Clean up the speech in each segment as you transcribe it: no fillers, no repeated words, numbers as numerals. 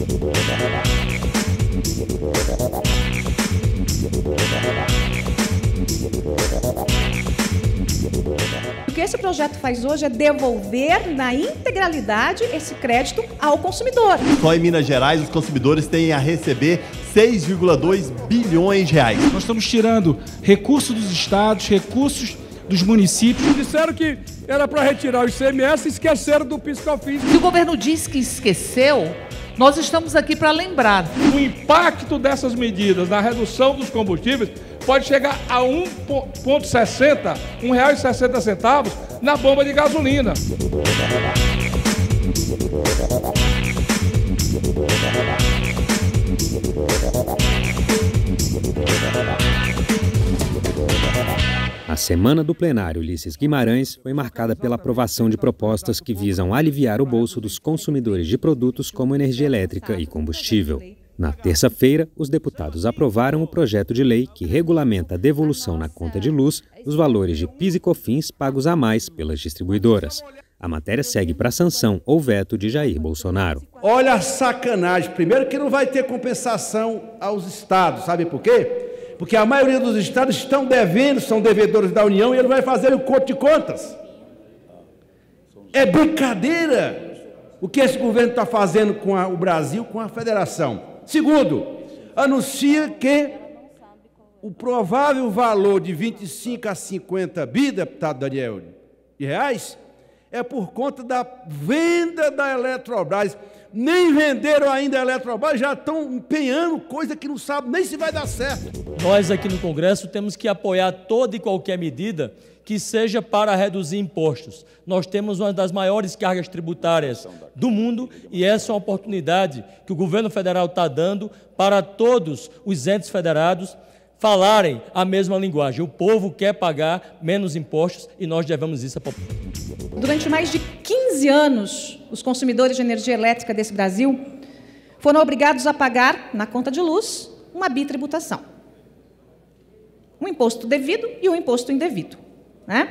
O que esse projeto faz hoje é devolver na integralidade esse crédito ao consumidor. Só em Minas Gerais, os consumidores têm a receber 6,2 bilhões de reais. Nós estamos tirando recursos dos estados, recursos dos municípios. Disseram que era para retirar o ICMS e esqueceram do PIS/COFINS. Se o governo diz que esqueceu, nós estamos aqui para lembrar. O impacto dessas medidas na redução dos combustíveis pode chegar a R$1,60, R$1,60 na bomba de gasolina. A semana do plenário Ulisses Guimarães foi marcada pela aprovação de propostas que visam aliviar o bolso dos consumidores de produtos como energia elétrica e combustível. Na terça-feira, os deputados aprovaram o projeto de lei que regulamenta a devolução na conta de luz dos valores de PIS e COFINS pagos a mais pelas distribuidoras. A matéria segue para a sanção ou veto de Jair Bolsonaro. Olha a sacanagem. Primeiro que não vai ter compensação aos estados. Sabe por quê? Porque a maioria dos estados estão devendo, são devedores da União, e ele vai fazer o conto de contas. É brincadeira o que esse governo está fazendo com o Brasil, com a federação. Segundo, anuncia que o provável valor de 25 a 50 bi, deputado Daniel, de reais, é por conta da venda da Eletrobras. Nem venderam ainda a Eletrobras, já estão empenhando coisa que não sabe nem se vai dar certo. Nós aqui no Congresso temos que apoiar toda e qualquer medida que seja para reduzir impostos. Nós temos uma das maiores cargas tributárias do mundo e essa é uma oportunidade que o governo federal está dando para todos os entes federados falarem a mesma linguagem. O povo quer pagar menos impostos e nós devemos isso à população. Durante mais de 15 anos, os consumidores de energia elétrica desse Brasil foram obrigados a pagar, na conta de luz, uma bitributação. Um imposto devido e um imposto indevido, né?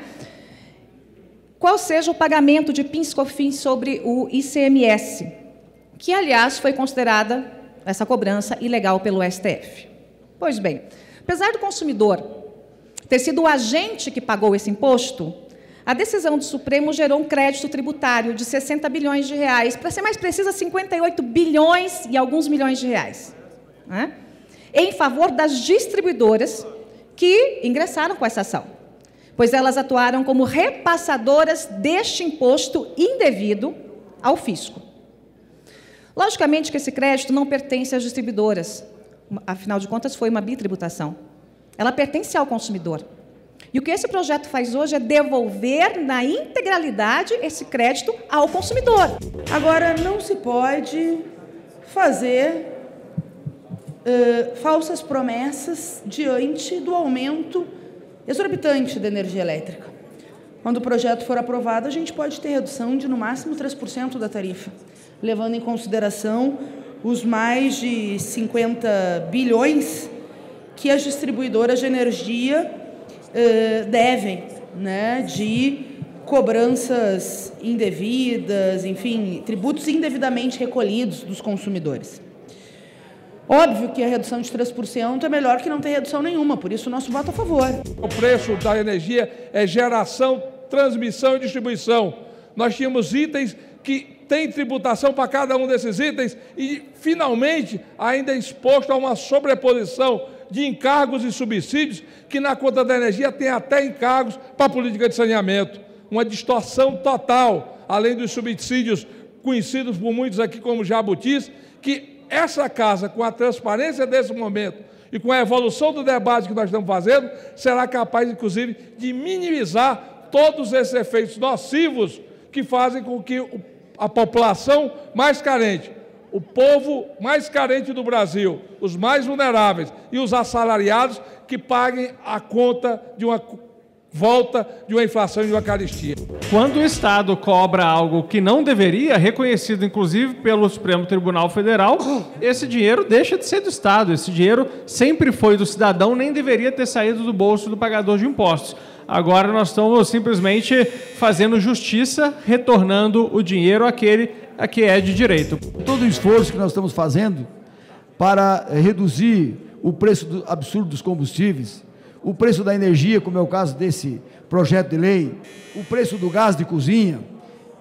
Qual seja o pagamento de PIS/COFINS sobre o ICMS, que, aliás, foi considerada essa cobrança ilegal pelo STF. Pois bem, apesar do consumidor ter sido o agente que pagou esse imposto, a decisão do Supremo gerou um crédito tributário de 60 bilhões de reais, para ser mais precisa, 58 bilhões e alguns milhões de reais, né? Em favor das distribuidoras que ingressaram com essa ação, pois elas atuaram como repassadoras deste imposto indevido ao fisco. Logicamente que esse crédito não pertence às distribuidoras, afinal de contas foi uma bitributação. Ela pertence ao consumidor. E o que esse projeto faz hoje é devolver na integralidade esse crédito ao consumidor. Agora, não se pode fazer falsas promessas diante do aumento exorbitante da energia elétrica. Quando o projeto for aprovado, a gente pode ter redução de, no máximo, 3% da tarifa, levando em consideração os mais de 50 bilhões que as distribuidoras de energia devem, né, de cobranças indevidas, enfim, tributos indevidamente recolhidos dos consumidores. Óbvio que a redução de 3% é melhor que não ter redução nenhuma, por isso o nosso voto a favor. O preço da energia é geração, transmissão e distribuição. Nós tínhamos itens que têm tributação para cada um desses itens e, finalmente, ainda é exposto a uma sobreposição de encargos e subsídios que na conta da energia tem até encargos para a política de saneamento. Uma distorção total, além dos subsídios conhecidos por muitos aqui como jabutis, que essa casa, com a transparência desse momento e com a evolução do debate que nós estamos fazendo, será capaz, inclusive, de minimizar todos esses efeitos nocivos que fazem com que a população mais carente, o povo mais carente do Brasil, os mais vulneráveis e os assalariados que paguem a conta de uma volta de uma inflação e de uma carestia. Quando o Estado cobra algo que não deveria, reconhecido inclusive pelo Supremo Tribunal Federal, esse dinheiro deixa de ser do Estado. Esse dinheiro sempre foi do cidadão, nem deveria ter saído do bolso do pagador de impostos. Agora nós estamos simplesmente fazendo justiça, retornando o dinheiro àquele que é de direito. Todo o esforço que nós estamos fazendo para reduzir o preço absurdo dos combustíveis, o preço da energia, como é o caso desse projeto de lei, o preço do gás de cozinha,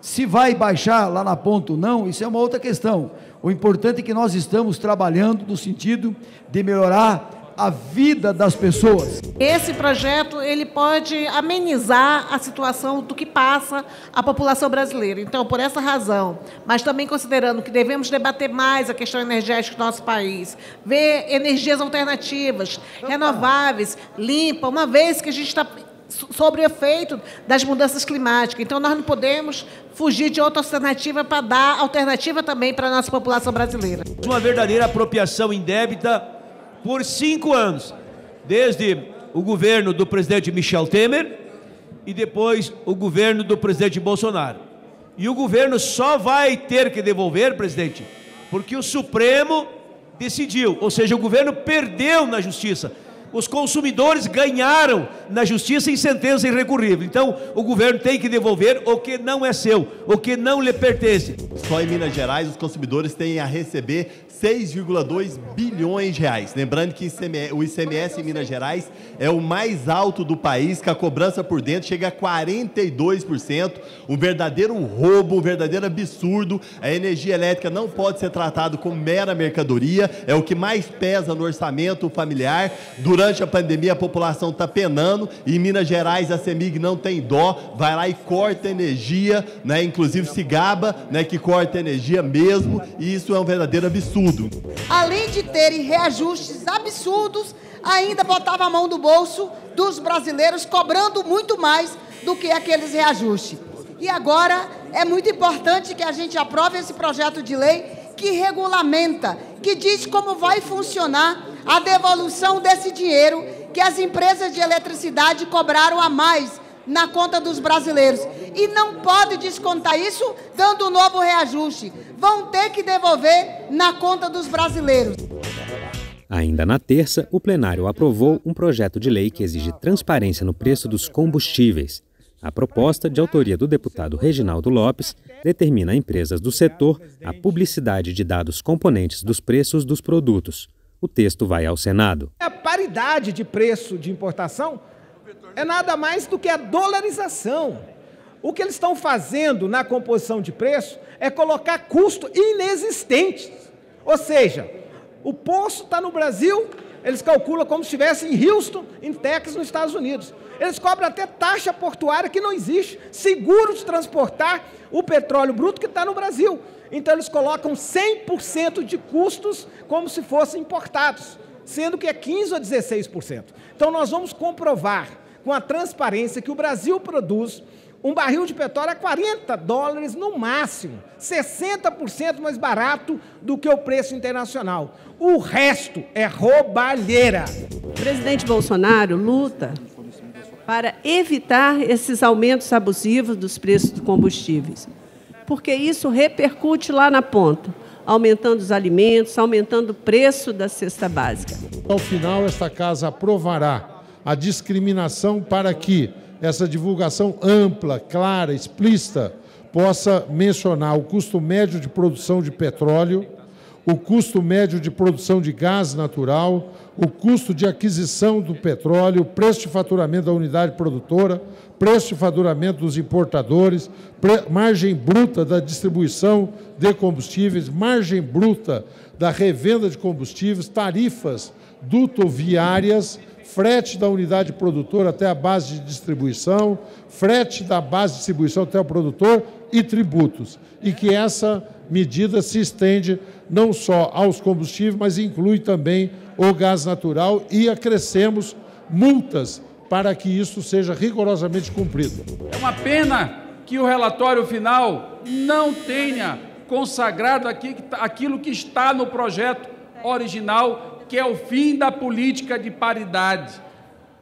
se vai baixar lá na ponta ou não, isso é uma outra questão. O importante é que nós estamos trabalhando no sentido de melhorar a vida das pessoas. Esse projeto, ele pode amenizar a situação do que passa a população brasileira. Então, por essa razão, mas também considerando que devemos debater mais a questão energética do nosso país, ver energias alternativas, renováveis, limpas, uma vez que a gente está sobre o efeito das mudanças climáticas. Então, nós não podemos fugir de outra alternativa para dar alternativa também para a nossa população brasileira. Uma verdadeira apropriação indébita por 5 anos, desde o governo do presidente Michel Temer e depois o governo do presidente Bolsonaro. E o governo só vai ter que devolver, presidente, porque o Supremo decidiu, ou seja, o governo perdeu na justiça. Os consumidores ganharam na justiça em sentença irrecorrível. Então, o governo tem que devolver o que não é seu, o que não lhe pertence. Só em Minas Gerais, os consumidores têm a receber 6,2 bilhões de reais. Lembrando que o ICMS em Minas Gerais é o mais alto do país, que a cobrança por dentro chega a 42%. Um verdadeiro roubo, um verdadeiro absurdo. A energia elétrica não pode ser tratada como mera mercadoria, é o que mais pesa no orçamento familiar. Durante a pandemia, a população está penando e em Minas Gerais a CEMIG não tem dó, vai lá e corta energia, né? Inclusive se gaba, né, que corta energia mesmo, e isso é um verdadeiro absurdo. Além de terem reajustes absurdos, ainda botava a mão no bolso dos brasileiros, cobrando muito mais do que aqueles reajustes. E agora é muito importante que a gente aprove esse projeto de lei que regulamenta, que diz como vai funcionar a devolução desse dinheiro que as empresas de eletricidade cobraram a mais na conta dos brasileiros. E não pode descontar isso dando um novo reajuste. Vão ter que devolver na conta dos brasileiros. Ainda na terça, o plenário aprovou um projeto de lei que exige transparência no preço dos combustíveis. A proposta, de autoria do deputado Reginaldo Lopes, determina a empresas do setor a publicidade de dados componentes dos preços dos produtos. O texto vai ao Senado. A paridade de preço de importação é nada mais do que a dolarização. O que eles estão fazendo na composição de preço é colocar custos inexistentes. Ou seja, o posto está no Brasil, eles calculam como se estivesse em Houston, em Texas, nos Estados Unidos. Eles cobram até taxa portuária que não existe, seguro de transportar o petróleo bruto que está no Brasil. Então, eles colocam 100% de custos como se fossem importados, sendo que é 15% a 16%. Então, nós vamos comprovar com a transparência que o Brasil produz um barril de petróleo a $40 no máximo, 60% mais barato do que o preço internacional. O resto é roubalheira. O presidente Bolsonaro luta para evitar esses aumentos abusivos dos preços dos combustíveis, porque isso repercute lá na ponta, aumentando os alimentos, aumentando o preço da cesta básica. Ao final, esta casa aprovará a discriminação para que essa divulgação ampla, clara, explícita, possa mencionar o custo médio de produção de petróleo, o custo médio de produção de gás natural, o custo de aquisição do petróleo, o preço de faturamento da unidade produtora, preço de faturamento dos importadores, margem bruta da distribuição de combustíveis, margem bruta da revenda de combustíveis, tarifas dutoviárias, frete da unidade produtora até a base de distribuição, frete da base de distribuição até o produtor e tributos. E que essa medida se estende não só aos combustíveis, mas inclui também o gás natural e acrescemos multas para que isso seja rigorosamente cumprido. É uma pena que o relatório final não tenha consagrado aquilo que está no projeto original, que é o fim da política de paridade,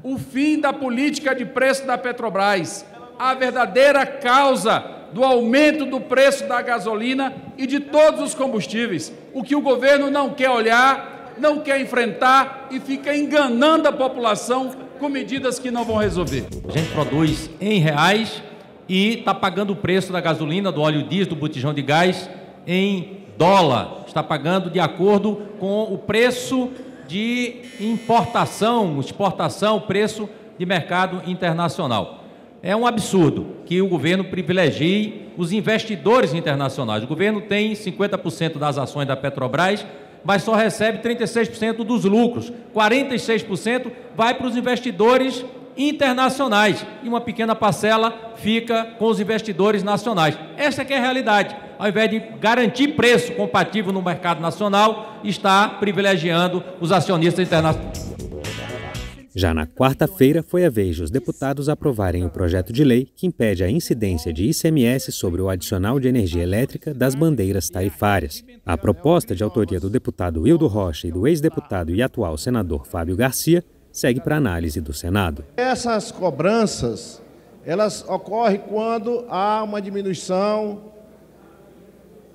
o fim da política de preço da Petrobras, a verdadeira causa do aumento do preço da gasolina e de todos os combustíveis. O que o governo não quer olhar, não quer enfrentar e fica enganando a população com medidas que não vão resolver. A gente produz em reais e está pagando o preço da gasolina, do óleo diesel, do botijão de gás em dólar, está pagando de acordo com o preço de importação, exportação, preço de mercado internacional. É um absurdo que o governo privilegie os investidores internacionais. O governo tem 50% das ações da Petrobras, mas só recebe 36% dos lucros. 46% vai para os investidores internacionais e uma pequena parcela fica com os investidores nacionais. Essa é que é a realidade. Ao invés de garantir preço compatível no mercado nacional, está privilegiando os acionistas internacionais. Já na quarta-feira, foi a vez dos deputados aprovarem o projeto de lei que impede a incidência de ICMS sobre o adicional de energia elétrica das bandeiras tarifárias. A proposta, de autoria do deputado Hildo Rocha e do ex-deputado e atual senador Fábio Garcia, segue para análise do Senado. Essas cobranças, elas ocorrem quando há uma diminuição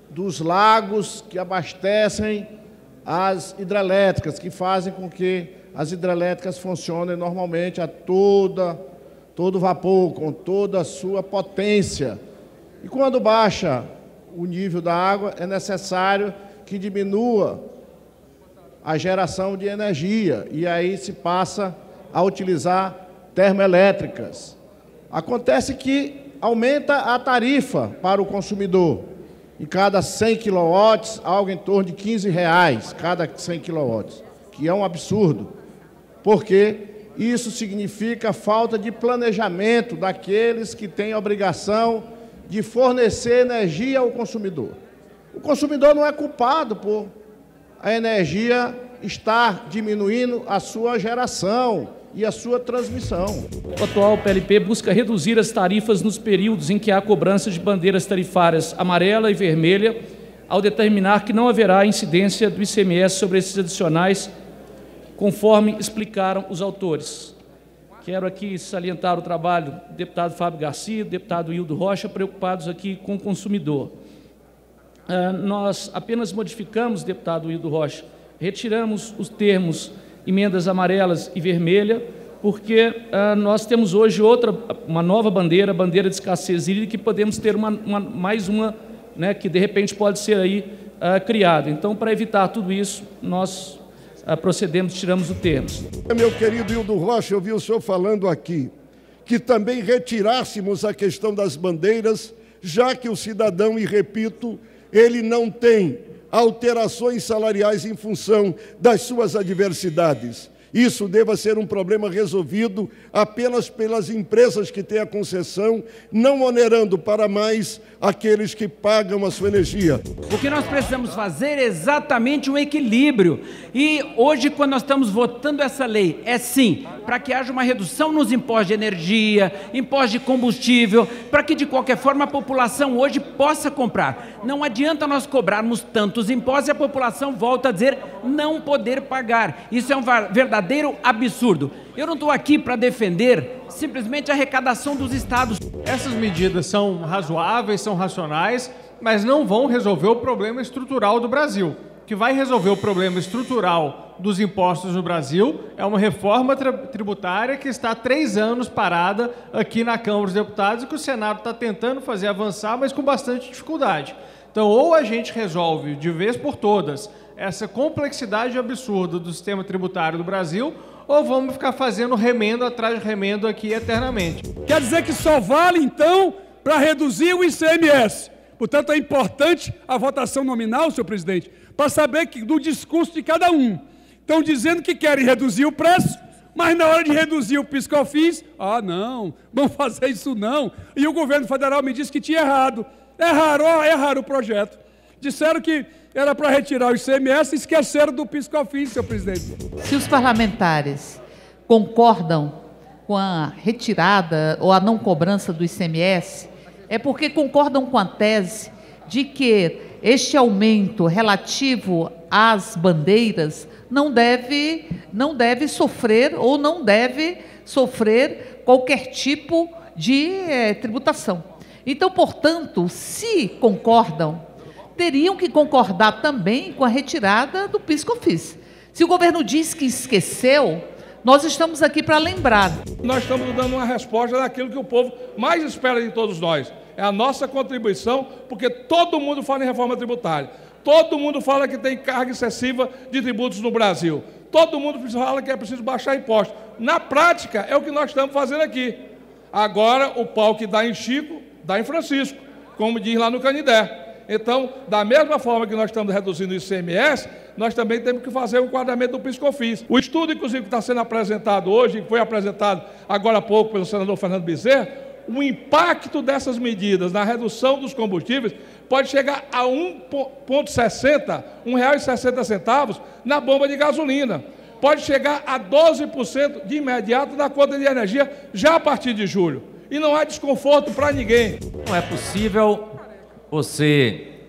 dos lagos que abastecem as hidrelétricas, que fazem com que as hidrelétricas funcionem normalmente a todo vapor, com toda a sua potência. E quando baixa o nível da água, é necessário que diminua a geração de energia, e aí se passa a utilizar termoelétricas. Acontece que aumenta a tarifa para o consumidor. Em cada 100 kW, algo em torno de R$15 cada 100 kW, que é um absurdo, porque isso significa falta de planejamento daqueles que têm a obrigação de fornecer energia ao consumidor. O consumidor não é culpado por a energia estar diminuindo a sua geração e a sua transmissão. O atual PLP busca reduzir as tarifas nos períodos em que há cobrança de bandeiras tarifárias amarela e vermelha, ao determinar que não haverá incidência do ICMS sobre esses adicionais, conforme explicaram os autores. Quero aqui salientar o trabalho do deputado Fábio Garcia, do deputado Hildo Rocha, preocupados aqui com o consumidor. Nós apenas modificamos, deputado Hildo Rocha, retiramos os termos emendas amarelas e vermelha, porque nós temos hoje uma nova bandeira, bandeira de escassez hídrica, que podemos ter mais uma, né, que de repente pode ser aí criada. Então, para evitar tudo isso, nós procedemos, tiramos o termo. Meu querido Hildo Rocha, eu vi o senhor falando aqui que também retirássemos a questão das bandeiras, já que o cidadão, e repito, ele não tem alterações salariais em função das suas adversidades. Isso deva ser um problema resolvido apenas pelas empresas que têm a concessão, não onerando para mais aqueles que pagam a sua energia. O que nós precisamos fazer é exatamente um equilíbrio. E hoje, quando nós estamos votando essa lei, é sim, para que haja uma redução nos impostos de energia, impostos de combustível, para que de qualquer forma a população hoje possa comprar. Não adianta nós cobrarmos tantos impostos e a população volta a dizer não poder pagar. Isso é um verdadeiro absurdo. Eu não estou aqui para defender simplesmente a arrecadação dos estados. Essas medidas são razoáveis, são racionais, mas não vão resolver o problema estrutural do Brasil. O que vai resolver o problema estrutural dos impostos no Brasil é uma reforma tributária que está há 3 anos parada aqui na Câmara dos Deputados e que o Senado está tentando fazer avançar, mas com bastante dificuldade. Então, ou a gente resolve de vez por todas essa complexidade absurda do sistema tributário do Brasil, ou vamos ficar fazendo remendo atrás de remendo aqui eternamente. Quer dizer que só vale, então, para reduzir o ICMS. Portanto, é importante a votação nominal, senhor presidente, para saber do discurso de cada um. Estão dizendo que querem reduzir o preço, mas na hora de reduzir o PIS/COFINS, não, vamos fazer isso não. E o governo federal me disse que tinha errado. Erraram o projeto. Disseram que era para retirar o ICMS e esqueceram do PIS/COFINS, senhor presidente. Se os parlamentares concordam com a retirada ou a não cobrança do ICMS, é porque concordam com a tese de que este aumento relativo às bandeiras não deve sofrer ou não deve sofrer qualquer tipo de tributação. Então, portanto, se concordam, teriam que concordar também com a retirada do PIS/COFINS. Se o governo diz que esqueceu, nós estamos aqui para lembrar. Nós estamos dando uma resposta daquilo que o povo mais espera de todos nós. É a nossa contribuição, porque todo mundo fala em reforma tributária. Todo mundo fala que tem carga excessiva de tributos no Brasil. Todo mundo fala que é preciso baixar impostos. Na prática, é o que nós estamos fazendo aqui. Agora, o pau que dá em Chico, dá em Francisco, como diz lá no Canindé. Então, da mesma forma que nós estamos reduzindo o ICMS, nós também temos que fazer o enquadramento do PIS/COFINS. O estudo, inclusive, que está sendo apresentado hoje, que foi apresentado agora há pouco pelo senador Fernando Bezerra, o impacto dessas medidas na redução dos combustíveis pode chegar a R$1,60, R$1,60 na bomba de gasolina. Pode chegar a 12% de imediato na conta de energia já a partir de julho. E não há desconforto para ninguém. Não é possível você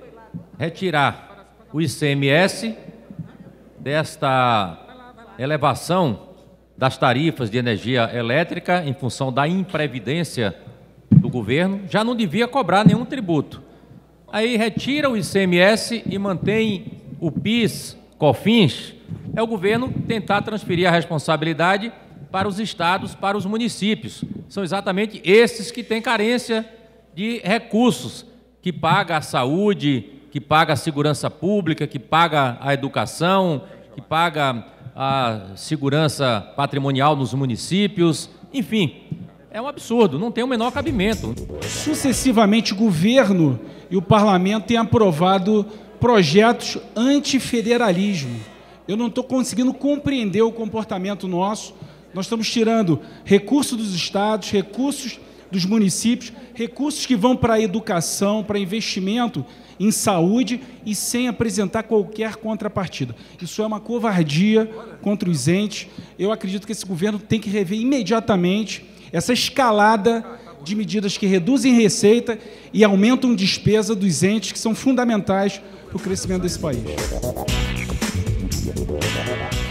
retirar o ICMS desta elevação das tarifas de energia elétrica em função da imprevidência do governo, já não devia cobrar nenhum tributo. Aí retira o ICMS e mantém o PIS/COFINS, é o governo tentar transferir a responsabilidade para os estados, para os municípios. São exatamente esses que têm carência de recursos, que paga a saúde, que paga a segurança pública, que paga a educação, que paga a segurança patrimonial nos municípios, enfim, é um absurdo, não tem o menor cabimento. Sucessivamente, o governo e o parlamento têm aprovado projetos antifederalismo. Eu não estou conseguindo compreender o comportamento nosso. Nós estamos tirando recursos dos estados, recursos dos municípios, recursos que vão para a educação, para investimento em saúde e sem apresentar qualquer contrapartida. Isso é uma covardia contra os entes. Eu acredito que esse governo tem que rever imediatamente essa escalada de medidas que reduzem receita e aumentam despesa dos entes que são fundamentais para o crescimento desse país.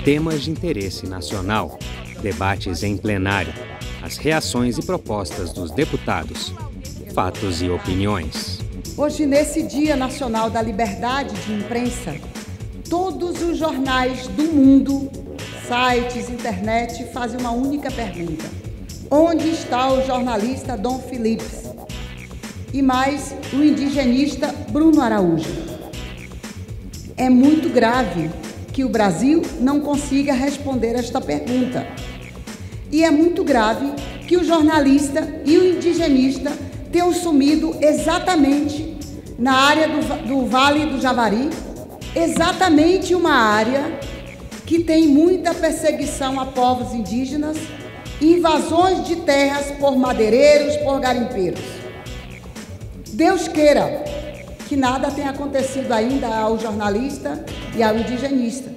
Temas de interesse nacional, debates em plenário, as reações e propostas dos deputados, fatos e opiniões. Hoje, nesse Dia Nacional da Liberdade de Imprensa, todos os jornais do mundo, sites, internet, fazem uma única pergunta: onde está o jornalista Dom Phillips? E mais, o indigenista Bruno Araújo. É muito grave que o Brasil não consiga responder esta pergunta. E é muito grave que o jornalista e o indigenista tenham sumido exatamente na área do Vale do Javari, exatamente uma área que tem muita perseguição a povos indígenas, invasões de terras por madeireiros, por garimpeiros. Deus queira que nada tenha acontecido ainda ao jornalista e ao indigenista.